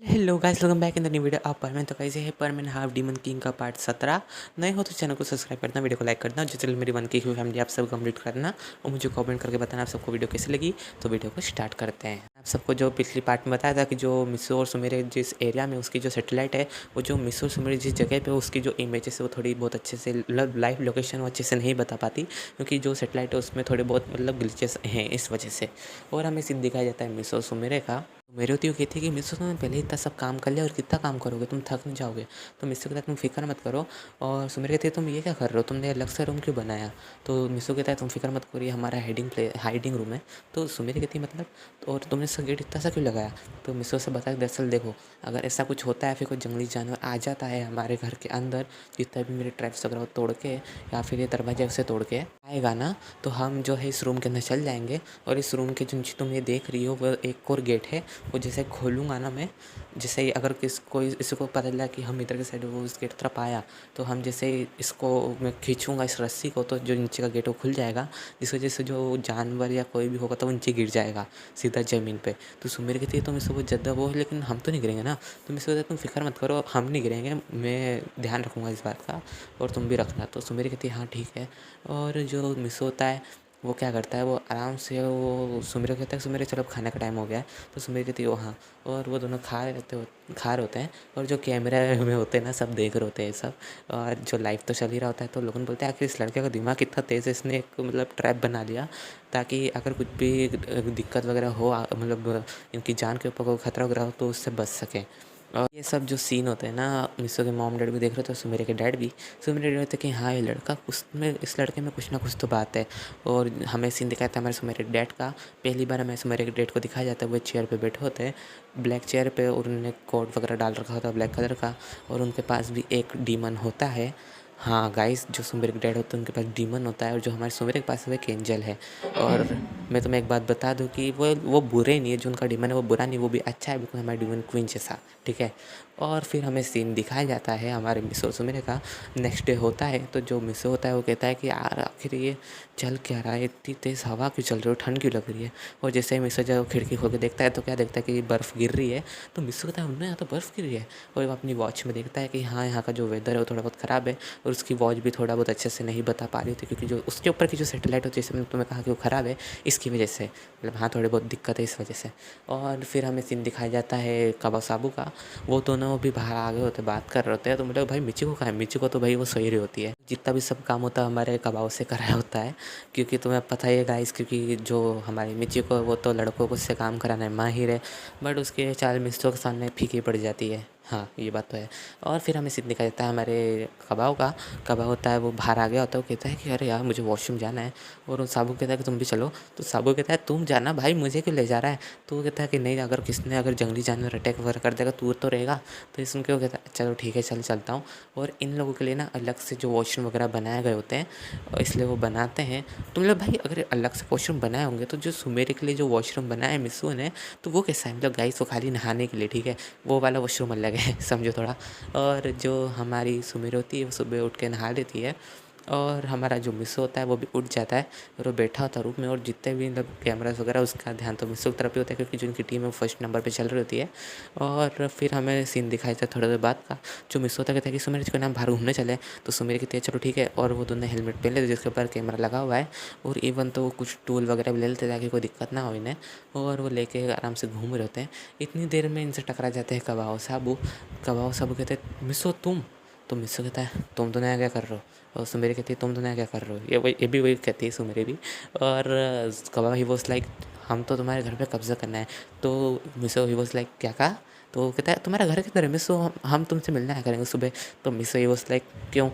Hello guys, welcome back in the new video आप परमेन। तो कैसे है परमेन हाफ डीमन किंग का पार्ट 17। नए हो तो चैनल को सब्सक्राइब करना, वीडियो को लाइक करना, जो चैनल मेरी वन की फैमिली आप सब कंप्लीट करना और मुझे कमेंट करके बताना आप सबको वीडियो कैसी लगी। तो वीडियो को स्टार्ट करते हैं। आप सबको जो पिछली पार्ट में बताया था कि जो मिसो और सुमेरे जिस एरिया में उसकी जो सैटेलाइट है, वो जो मिसो और सुमेरे जिस जगह पे उसकी जो इमेजेस है वो थोड़ी बहुत अच्छे से लाइव लोकेशन वो अच्छे से नहीं बता पाती, क्योंकि जो सैटेलाइट है उसमें थोड़े बहुत ग्लिचेस हैं इस वजह से। और हमें सीन दिखाया जाता है मिसो और सुमेरे का। मेरे होती वो कहती है कि मिस्सो तुमने पहले इतना सब काम कर लिया और कितना काम करोगे, तुम थक नहीं जाओगे। तो मिस्सो कहता है तुम फिक्र मत करो। और सुमेर कहती है तुम ये क्या कर रहे हो, तुमने अलग से रूम क्यों बनाया। तो मिस्सो कहता है तुम फिक्र मत करो, ये हमारा हाइडिंग रूम है। तो सुमेर कहती है मतलब, तो और तुमने इसका गेट इतना सा क्यों लगाया। तो मिस्सो से बताया दरअसल देखो, अगर ऐसा कुछ होता है, फिर कोई जंगली जानवर आ जाता है हमारे घर के अंदर, जितना भी मेरे ट्रैप्स वगैरह तोड़ के या फिर ये दरवाजे उसे तोड़ के आएगा ना, तो हम जो है इस रूम के अंदर चल जाएंगे। और इस रूम के जो तुम ये देख रही हो वो एक और गेट है, वो जैसे खोलूँगा ना मैं, जैसे ही अगर इसको पता चला कि हम इधर के साइड वो उस गेट तरफ आया, तो हम जैसे ही इसको मैं खींचूँगा इस रस्सी को, तो जो नीचे का गेट वो खुल जाएगा, जिस वजह से जो जानवर या कोई भी होगा तो वो नीचे गिर जाएगा सीधा ज़मीन पे। तो सुमेर कहती है तुम इसको बहुत ज़्यादा वो है, लेकिन हम तो नहीं गिरेंगे ना। तो मैं सोचा तुम फिक्र मत करो, हम नहीं गिरेंगे, मैं ध्यान रखूँगा इस बात का और तुम भी रखना। तो सुमेर कहती है हाँ ठीक है। और जो मिस होता है वो क्या करता है, वो आराम से वो सुमेर कहता है सुमेर चलो अब खाने का टाइम हो गया है। तो सुमेर कहती है वो हाँ। और वो दोनों खा रहे होते हैं, और जो कैमरा में होते हैं ना सब देख रहे होते हैं सब। और जो लाइव तो चल ही रहा होता है, तो लोगों बोलते हैं आखिर इस लड़के का दिमाग कितना तेज़ है, इसने एक ट्रैप बना लिया ताकि अगर कुछ भी दिक्कत वगैरह हो, इनकी जान के ऊपर कोई खतरा वगैरह हो तो उससे बच सकें। और ये सब जो सीन होते हैं ना, मिसो के मॉम डैड भी देख रहे थे, सुमेरे के डैड भी। सुमेरे डैड होते कि हाँ ये लड़का उसमें, इस लड़के में कुछ ना कुछ तो बात है। और हमें सीन दिखाता है हमारे सुमेरे डैड का। पहली बार हमें सुमेरे के डैड को दिखाया जाता है, वो चेयर पे बैठे होते हैं, ब्लैक चेयर पे, और उन्होंने कोट वगैरह डाल रखा होता है ब्लैक कलर का। और उनके पास भी एक डीमन होता है। हाँ गाइस, जो सुमेरे के डैड होते हैं उनके पास डीमन होता है, और जो हमारे सुमेरे के पास है वो एक एंजल है। और मैं तुम्हें एक बात बता दूँ कि वो बुरे नहीं है, जो उनका डीमन है वो बुरा नहीं, वो भी अच्छा है, बिल्कुल हमारे डीमन क्वीन जैसा। ठीक है। और फिर हमें सीन दिखाया जाता है हमारे मिसो सुमेरे का। नेक्स्ट डे होता है, तो जो मिसो होता है वो कहता है कि यार आखिर ये चल क्या रहा है, इतनी तेज़ हवा क्यों चल रही है, ठंड क्यों लग रही है। और जैसे ही मिसो जब खिड़की खोल के देखता है तो क्या देखता है कि बर्फ़ गिर रही है। तो मिसो कहता है उन्होंने यहाँ तो बर्फ़ गिर रही है। और वो अपनी वॉच में देखता है कि हाँ यहाँ का जो वेदर है वो थोड़ा बहुत ख़राब है, और उसकी वॉच भी थोड़ा बहुत अच्छे से नहीं बता पा रही थी, क्योंकि जो उसके ऊपर की जो सैटेलाइट होती है, जैसे मैंने तुम्हें कहा कि वो ख़राब है इसकी वजह से, मतलब हाँ थोड़ी बहुत दिक्कत है इस वजह से। और फिर हमें सीन दिखाया जाता है कवासाबू का। वो दोनों भी बाहर आ गए होते, बात कर रहे होते हैं। तो मतलब भाई मिचिको कहाँ है, मिचिको तो भाई वो सोई रही होती है। जितना भी सब काम होता है हमारे कबाव से कराया होता है, क्योंकि तुम्हें पता ही है गाइस, क्योंकि जो हमारी मिचिको है वो तो लड़कों को उससे काम कराने में माहिर है, बट उसके चाल मिस्त्रों के सामने फीकी पड़ जाती है। हाँ ये बात तो है। और फिर हमें सीन दिखाया जाता है हमारे कबाव का। कबाव होता है वो बाहर आ गया होता है, वो कहता है कि अरे यार मुझे वॉशरूम जाना है। और साबू कहता है कि तुम भी चलो। तो साबू कहता है तुम जाना भाई, मुझे क्यों ले जा रहा है। तो वो कहता है कि नहीं, अगर जंगली जानवर अटैक वगैरह कर देगा तो रहेगा। तो इस सुन के वो कहता है चलो ठीक है चलता हूँ। और इन लोगों के लिए ना अलग से जो वॉशरूम वगैरह बनाए गए होते हैं, और इसलिए वो बनाते हैं। तो मतलब भाई अगर अलग से वॉशरूम बनाए होंगे, तो जो सुमेरे के लिए जो वॉशरूम बनाया है मिसू ने, तो वो कैसा है, मतलब गाइस वो खाली नहाने के लिए, ठीक है, वो वाला वॉशरूम अलग है समझो थोड़ा। और जो हमारी सुमेर होती है वो सुबह उठ के नहा लेती है, और हमारा जो मिसो होता है वो भी उठ जाता है, और वो बैठा होता है रूम में। और जितने भी मतलब कैमरास वगैरह उसका ध्यान तो मिसो की तरफ ही होता है, क्योंकि जो उनकी टीम है वो फर्स्ट नंबर पे चल रही होती है। और फिर हमें सीन दिखाया जाता है थोड़ी देर बाद का। जो मिसो होता कहता है कि सुमेर को नाम बाहर घूमने चले। तो सुमेर कहती है चलो ठीक है। और वो दोनों हेलमेट पहन लेते जिसके ऊपर कैमरा लगा हुआ है, और इवन तो कुछ टूल वगैरह भी ले लेते ताकि कोई दिक्कत ना हो इन्हें। और वो लेके आराम से घूम रहे होते हैं। इतनी देर में इनसे टकरा जाते हैं कबाओ साबू कहते हैं मिसो तुम। तो मिसो कहता है तुम तो नया क्या कर रहे हो। और सुमेरी कहती है तुम तो नया क्या कर रहे हो, ये भी वही कहती है सुमेरी भी। और कबाब ही वॉज लाइक हम तो तुम्हारे घर पे कब्जा करना है। तो मिसो ही वॉज लाइक क्या कहा। तो वो कहता है तुम्हारा घर किधर है मिसो, हम तुमसे मिलना आया करेंगे सुबह। तो मिसो ही वॉज लाइक क्यों,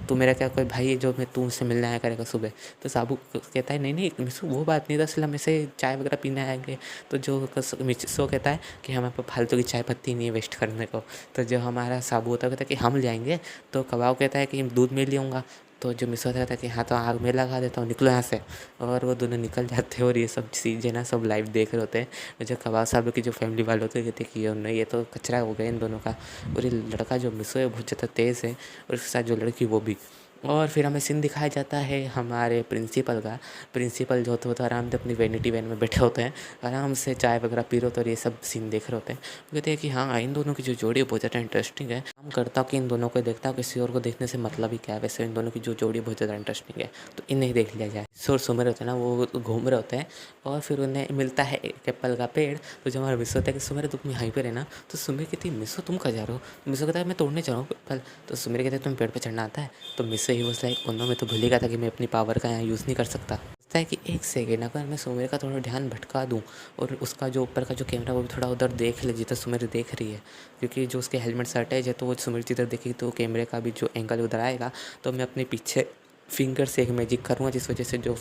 तू मेरा क्या कोई भाई है जो मैं तुमसे मिलने आया करेगा सुबह। तो साबू कहता है नहीं नहीं मिसो वो बात नहीं, दरअसल हम ऐसे चाय वगैरह पीने आएंगे। तो जो मिसो कहता है कि हमारे पास फालतू की चाय पत्ती नहीं है वेस्ट करने को। तो जो हमारा साबू होता है कहता है कि हम ले आएंगे। तो कबाब कहता है कि दूध में ले आऊँगा। तो जो मिसो कहता है कि हाँ तो आग में लगा देता हूँ, निकलो यहाँ से। और वो दोनों निकल जाते हैं, और ये सब चीज़ें ना सब लाइव देख रहे होते हैं। जो कबाब साहब की जो फैमिली वाले होते हैं कहते हैं कि नहीं ये तो कचरा हो गया इन दोनों का। और ये लड़का जो मिसो है बहुत ज़्यादा तेज़ है, और उसके साथ जो लड़की वो भी। और फिर हमें सीन दिखाया जाता है हमारे प्रिंसिपल का। प्रिंसिपल जो होते हैं वो तो आराम से अपनी वैनिटी वैन में बैठे होते हैं, आराम से चाय वगैरह पी रहे होते हैं और ये सब सीन देख रहे होते हैं। वो कहते हैं कि हाँ, इन दोनों की जो जोड़ी है बहुत ज़्यादा इंटरेस्टिंग है। काम करता हूँ कि इन दोनों को देखता हूँ, किसी और को देखने से मतलब ही क्या है, वैसे इन दोनों की जो जोड़ी बहुत ज़्यादा इंटरेस्टिंग है, तो इन्हें ही देख लिया जाए। सुर सुमर होते हैं ना, वो घूम रहे होते हैं और फिर उन्हें मिलता है एक एप्पल का पेड़। तो जब हमारा मिस होता है कि सुमेर तुम यहीं पर है ना, तो सुमेर कहती है मिसो तुम कहाँ जा रहे हो? मिसो कहता है मैं तोड़ने जा रहा हूँ एप्पल। तो सुमेर कहते हैं तुम्हें पेड़ पर चढ़ना आता है? तो मिसो ही वॉज लाइक, मैं तो भूल ही गया था कि मैं अपनी पावर का यहाँ यूज़ नहीं कर सकता। लगता है कि एक सेकेंड अगर मैं सुमेर का थोड़ा ध्यान भटका दूँ और उसका जो ऊपर का जो कैमरा वो भी थोड़ा उधर देख ले जिधर सुमेर देख रही है, क्योंकि जो उसके हेलमेट से अटैच है तो वो सुमेर जिधर देखेगी तो कैमरे का भी जो एंगल उधर आएगा, तो मैं अपने पीछे फिंगर से एक मैजिक करूँगा जिस वजह से जो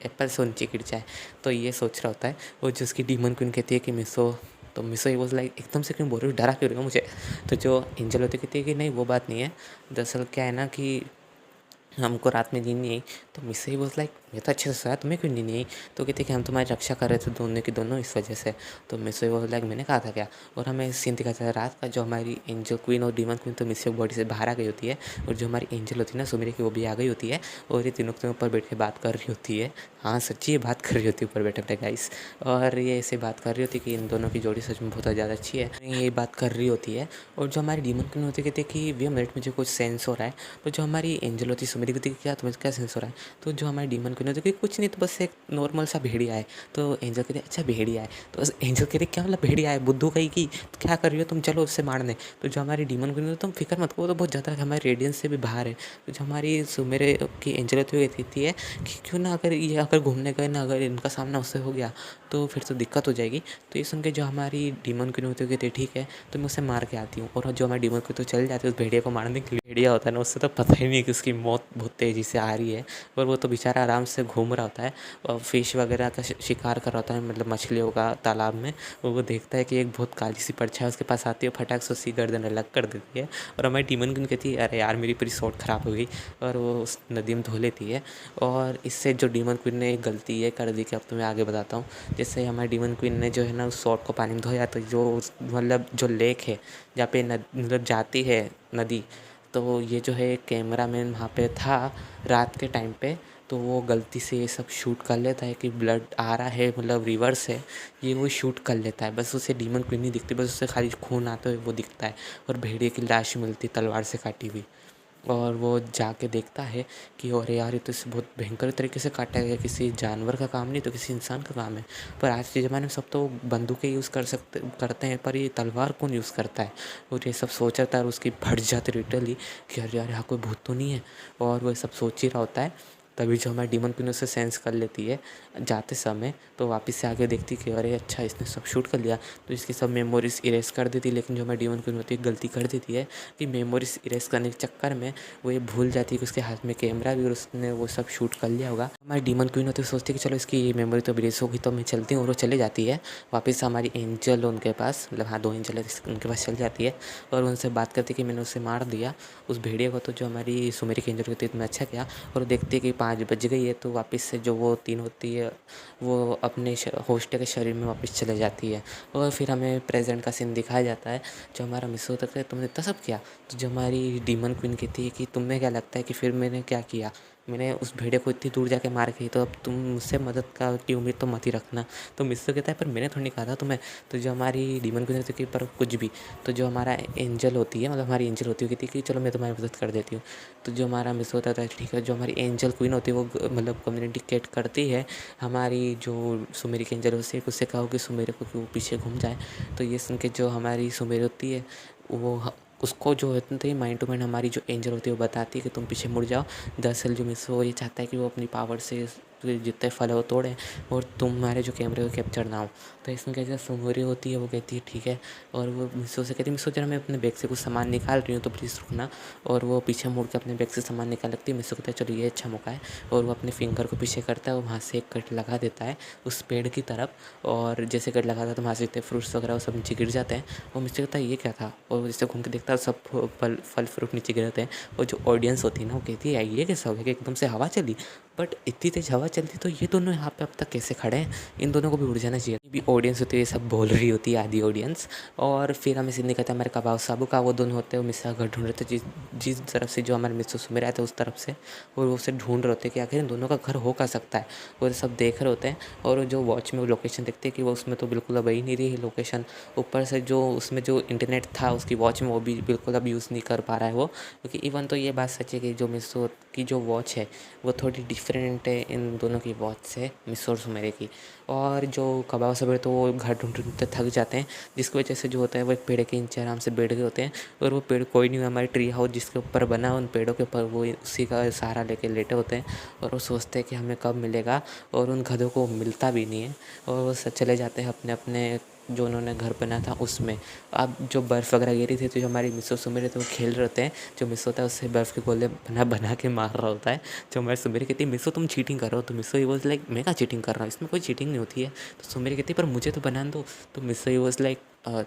एप्पल से नीचे गिर जाए। तो ये सोच रहा होता है। और जो उसकी डीमन क्वीन कहती है कि मिसो, तो मिसो ही वॉज लाइक एकदम से क्यों बोल रही हो, डरा क्यों रही हो मुझे? तो जो एंजल होती कहती है कि नहीं वो बात नहीं है, दरअसल क्या है ना कि हमको रात में नींद नहीं आई। तो मिस ही वॉज लाइक मैं तो अच्छे से सोया, तुम्हें क्यों नींद नहीं आई? तो कहते कि हम तुम्हारी रक्षा कर रहे थे दोनों की दोनों इस वजह से। तो मिस ही वॉज लाइक मैंने कहा था क्या? और हमें सीन दिखाता है रात का, जो हमारी एंजल क्वीन और डीमन क्वीन तो मिस की बॉडी से बाहर आ गई होती है, और जो हमारी एंजल होती है ना सुमेरी की, वो भी आ गई होती है और ये तीनों के ऊपर बैठ के बात कर रही होती है। हाँ सच्ची ये बात कर रही होती है ऊपर बैठे बैठे गाइस। और ये ऐसे बात कर रही होती है कि इन दोनों की जोड़ी सच में बहुत ज़्यादा अच्छी है, ये बात कर रही होती है। और जो हमारी डीमन क्वीन होती है कहती है कि वे मिनट मुझे कुछ सेंस हो रहा है। तो जो हमारी एंजल होती है सुमेरी कहती है क्या तुम्हें क्या सेंस हो रहा है? तो जो हमारी डीमन क्वीन होती है कि कुछ नहीं, तो बस एक नॉर्मल सा भेड़िया है। तो एंजल कहती है अच्छा भेड़िया है? तो बस एंजल कहती है क्या मतलब भेड़िया है, बुद्धू कहीं की, तो क्या कर रही हो तुम, चलो उससे मारने। तो जो हमारी डीमन क्वीन होती है तुम फिक्र मत करो, वो तो बहुत ज़्यादा हमारे रेडियंस से भी बाहर है। तो जो हमारी सुमेरे की एंजल होती है कहती है कि क्यों ना अगर ये अगर घूमने गए ना, अगर इनका सामना उससे हो गया तो फिर तो दिक्कत हो जाएगी। तो ये सुन के जो हमारी डीमन क्वीन होती है कहती है ठीक है तो मैं उसे मार के आती हूँ। और जो हमारी डीमन क्वीन तो चल जाती है उस भेड़िया को मारने के लिए। भेड़िया होता है ना, उससे तो पता ही नहीं कि उसकी मौत बहुत तेज़ी से आ रही है, और वो तो बेचारा आराम से घूम रहा होता है और फिश वगैरह का शिकार कर रहा होता है, मतलब मछलियों का तालाब में। वो देखता है कि एक बहुत काली सी परछाई उसके पास आती है, फटाक से उसकी गर्दन अलग कर देती है। और हमारी डीमन क्वीन कहती है अरे यार मेरी पूरी शॉट ख़राब हो गई, और वो उस नदी में धो लेती है। और इससे जो डीमन क्वीन ने एक गलती ये कर दी कि अब तो मैं आगे बताता हूँ। जैसे हमारी डीमन क्वीन ने जो है ना उस शॉट को पानी में धोया, तो जो मतलब जो लेक है जहाँ पे मतलब जाती है नदी, तो ये जो है कैमरा मैन वहाँ पे था रात के टाइम पे, तो वो गलती से ये सब शूट कर लेता है कि ब्लड आ रहा है, मतलब रिवर्स है, ये वो शूट कर लेता है। बस उसे डीमन क्वीन नहीं दिखती, बस उसे खाली खून आता है वो दिखता है, और भेड़िए की लाश मिलती तलवार से काटी हुई। और वो जाके देखता है कि अरे यार ये तो इसे बहुत भयंकर तरीके से काटा गया, किसी जानवर का काम नहीं तो किसी इंसान का काम है। पर आज के ज़माने में सब तो बंदूकें यूज़ करते हैं, पर ये तलवार कौन यूज़ करता है? और ये सब सोच रहा था और उसकी फट जाती लिटरली कि अरे यार यहाँ कोई भूत तो नहीं है। और वो सब सोच ही रहा होता है, तभी जो हमारी डीमन क्वीन उसे सेंस कर लेती है जाते समय। तो वापस से आके देखती कि अरे अच्छा इसने सब शूट कर लिया, तो इसकी सब मेमोरीज इरेज कर देती। लेकिन जो हमारी डीमन क्वीन होती है गलती कर देती है कि मेमोरीज इरेज करने के चक्कर में वो ये भूल जाती है कि उसके हाथ में कैमरा भी और उसने वो सब शूट कर लिया होगा। हमारी डीमन क्वीन होती है सोचती है कि चलो इसकी मेमोरी तो इरेज होगी तो मैं चलती हूँ, और वो चले जाती है वापस हमारी एंजल उनके पास, मतलब हाँ 2 एंजल है उनके पास चल जाती है और उनसे बात करती है कि मैंने उसे मार दिया उस भेड़िया को। तो जो हमारी सुमेरी की एंजल होती है इतना अच्छा किया, और देखती है कि 5 बज गई है, तो वापस से जो वो 3 होती है वो अपने होस्ट के शरीर में वापस चले जाती है। और फिर हमें प्रेजेंट का सीन दिखाया जाता है, जो हमारा मिस होता है तुमने इतना सब किया। तो जो हमारी डीमन क्वीन कहती है कि तुम्हें क्या लगता है कि फिर मैंने क्या किया, मैंने उस भेड़िया को इतनी दूर जाके मार गई, तो अब तुम मुझसे मदद का की उम्मीद तो मत ही रखना। तो मिस तो कहता है पर मैंने थोड़ी नहीं कहा था तुम्हें। तो जो हमारी डीमन क्वीन होती है पर कुछ भी। तो जो हमारा एंजल होती है, मतलब हमारी एंजल होती है कहती है कि चलो मैं तुम्हारी मदद कर देती हूँ। तो जो हमारा मिस होता था ठीक है, जो हमारी एंजल क्वीन होती है वो मतलब कम्युनिकेट करती है हमारी जो सुमेरी की एंजल होती है, उससे कहो कि सुमेरे को कि वो पीछे घूम जाए। तो ये सुन के जो हमारी सुमेरी होती है वो उसको जो होती है माइंड टू माइंड हमारी जो एंजल होती है वो बताती है कि तुम पीछे मुड़ जाओ। दरअसल जो मिस वो ये चाहता है कि वो अपनी पावर से जितने फल है वो तोड़े और तुम्हारे जो कैमरे को कैप्चर ना हो। तो इसमें क्या जैसे सुमेरी होती है वो कहती है ठीक है, और वो मिसो से कहती है मिसो जरा मैं अपने बैग से कुछ सामान निकाल रही हूँ तो प्लीज़ रुकना। और वो पीछे मुड़ के अपने बैग से सामान निकाल लगती है। मिसो कहता है चलो ये अच्छा मौका है, और वो अपने फिंगर को पीछे करता है और वहाँ से एक कट लगा देता है उस पेड़ की तरफ। और जैसे कट लगाता है तो वहाँ से जितने फ्रूट्स वगैरह वो सब नीचे गिर जाते हैं। और मिसो कहता है ये क्या था, और वो जैसे घूम के देखता है सब फल फ्रूट नीचे गिरते हैं। और जो ऑडियंस होती है ना वो कहती है ये कैसा हो गया कि एकदम से हवा चली। बट इतनी तेज़ हवा चलती तो ये दोनों यहाँ पे अब तक कैसे खड़े हैं? इन दोनों को भी उड़ जाना चाहिए। भी ऑडियंस होती है, ये सब बोल रही होती है आधी ऑडियंस। और फिर हमें सीन दिखाता है हमारे कबाब साबू का, वो दोनों होते हैं वो मिस्सा घर ढूंढ रहे थे, जिस जिस तरफ से जो हमारे मिस्टर सुमेर आए थे उस तरफ से, और वो उसे ढूंढ रहे होते हैं कि आखिर इन दोनों का घर हो का सकता है। वो सब देख रहे होते हैं और जो वॉच में वो लोकेशन देखते हैं कि वो उसमें तो बिल्कुल अब ही नहीं रही है लोकेशन। ऊपर से जो उसमें जो इंटरनेट था उसकी वॉच में वो भी बिल्कुल अब यूज़ नहीं कर पा रहा है वो, क्योंकि इवन तो ये बात सच है कि जो मिस्सो की जो वॉच है वो थोड़ी डिफरेंट है इन दोनों की वॉच से, मिस्सो और सुमेरे की। और जो कबाब सवेरे तो वो घर ढूंढते थक जाते हैं, जिसकी वजह से जो होता है वो एक पेड़ के नीचे आराम से बैठ गए होते हैं। और वो पेड़ कोई नहीं, हमारे ट्री हाउस जिसके ऊपर बना है उन पेड़ों के ऊपर वो उसी का सहारा लेके लेटे होते हैं। और वो सोचते हैं कि हमें कब मिलेगा, और उन गधों को मिलता भी नहीं है। और वो चले जाते हैं अपने अपने जो उन्होंने घर बनाया था उसमें। अब जो बर्फ़ वगैरह गिरी थी तो जो हमारी मिस्सो सुमेरे थे वो खेल रहे होते हैं। जो मिस्सो होता है उससे बर्फ़ के गोले बना बना के मार रहा होता है। जो हमारे सुमेरे कहती है मिस्सो तुम चीटिंग कर रहे हो, तो मिस्सो ही वॉज लाइक मैं कहाँ चीटिंग कर रहा हूँ, इसमें कोई चीटिंग नहीं होती है। तो सुमेरे कहती है पर मुझे तो बनाने दो। तो मिस्सो ही वॉज लाइक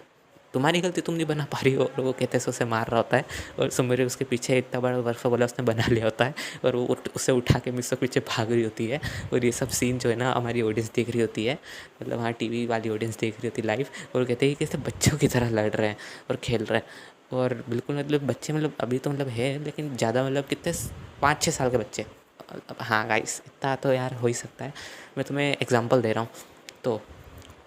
तुम्हारी गलती, तुम नहीं बना पा रही हो। और वो कहते हैं उसे मार रहा होता है, और सुमेरे उसके पीछे इतना बड़ा बर्फ़ वाला उसने बना लिया होता है, और वो उसे उठा के मिस्सो के पीछे भाग रही होती है। और ये सब सीन जो है ना हमारी ऑडियंस देख रही होती है, मतलब हाँ टीवी वाली ऑडियंस देख रही होती है लाइव। और कहते हैं कि कैसे बच्चों की तरह लड़ रहे हैं और खेल रहे हैं। और बिल्कुल मतलब बच्चे मतलब अभी तो मतलब है, लेकिन ज़्यादा मतलब कितने 5-6 साल के बच्चे। अब हाँ गाइस इतना तो यार हो ही सकता है, मैं तुम्हें एग्जांपल दे रहा हूँ। तो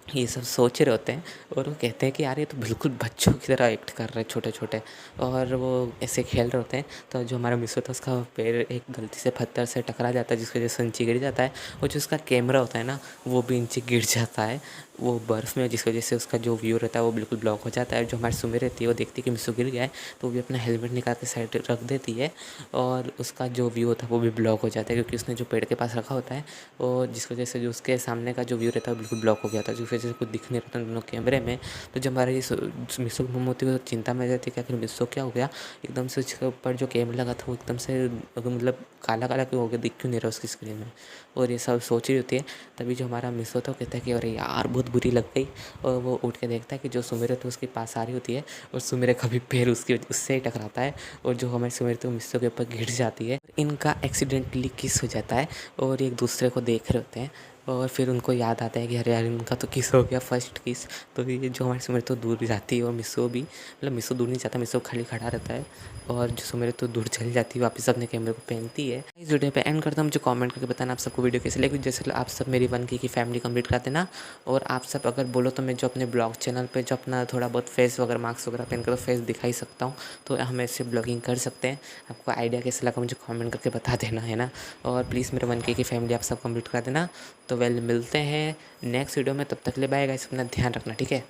ये सब सोच रहे होते हैं और वो कहते हैं कि यार ये तो बिल्कुल बच्चों की तरह एक्ट कर रहे हैं छोटे छोटे। और वो ऐसे खेल रहे होते हैं, तो जो हमारा मिस होता है उसका पैर एक गलती से पत्थर से टकरा जाता है, जिसकी वजह से नीचे गिर जाता है। और जो उसका कैमरा होता है ना वो भी नीचे गिर जाता है वो बर्फ़ में, जिसकी वजह से उसका जो व्यू रहता है वो बिल्कुल ब्लॉक हो जाता है। जो हमारी सुमी रहती है वो देखती है कि मिस्सू गिर गया है, तो वो भी अपना हेलमेट निकाल के साइड रख देती है, और उसका जो व्यू होता है वो भी ब्लॉक हो जाता है, क्योंकि उसने जो पेड़ के पास रखा होता है, और जिसकी वजह से जो उसके सामने का जो व्यू रहता है वो बिल्कुल ब्लॉक हो गया था, जिसकी वजह से कुछ दिख नहीं रहता दोनों कैमरे में। तो जब हमारी मिस्सू की मम्मी होती है वो चिंता में रहती है कि आखिर मिस्सू क्या हो गया, एकदम से उसके ऊपर जो कैमरा लगा था वो एकदम से मतलब काला काला क्यों हो गया, दिख क्यों नहीं रहा उसकी स्क्रीन में। और ये सब सोच रही होती है। तभी जो हमारा मिस होता है वो कहता है कि अरे यार बहुत बुरी लग गई। और वो उठ के देखता है कि जो सुमेर तो उसके पास आ रही होती है, और सुमेर का भी पैर उससे ही टकराता है, और जो हमारी सुमेर तो मिस्सों के ऊपर गिर जाती है। इनका एक्सीडेंटली किस हो जाता है, और एक दूसरे को देख रहे होते हैं। और फिर उनको याद आता है कि अरे यार इनका तो किस हो गया फर्स्ट किस। तो ये जो हमारी सुमेर तो दूर जाती है, और मिस्सो भी मतलब मिस्सो दूर नहीं जाता, मिस्सो खाली खड़ा रहता है। और जो सुमेर तो दूर चली जाती है, वापस अपने कैमरे को पहनती है। इस वीडियो पे एंड करता हूँ, मुझे कमेंट करके बताना आप सबको वीडियो कैसे लगी। जैसे आप सब मेरी 1K की फैमिली कंप्लीट कर देना। और आप सब अगर बोलो तो मैं जो अपने ब्लॉग चैनल पे जो अपना थोड़ा बहुत फेस वगैरह मार्क्स वगैरह पहन कर तो फेस दिखा ही सकता हूँ, तो हम ऐसे ब्लॉगिंग कर सकते हैं। आपको आइडिया कैसा लगा मुझे कमेंट करके बता देना, है ना। और प्लीज़ मेरे 1K की फैमिली आप सब कंप्लीट कर देना। तो वेल मिलते हैं नेक्स्ट वीडियो में, तब तक ले बाय गाइस, अपना ध्यान रखना, ठीक है।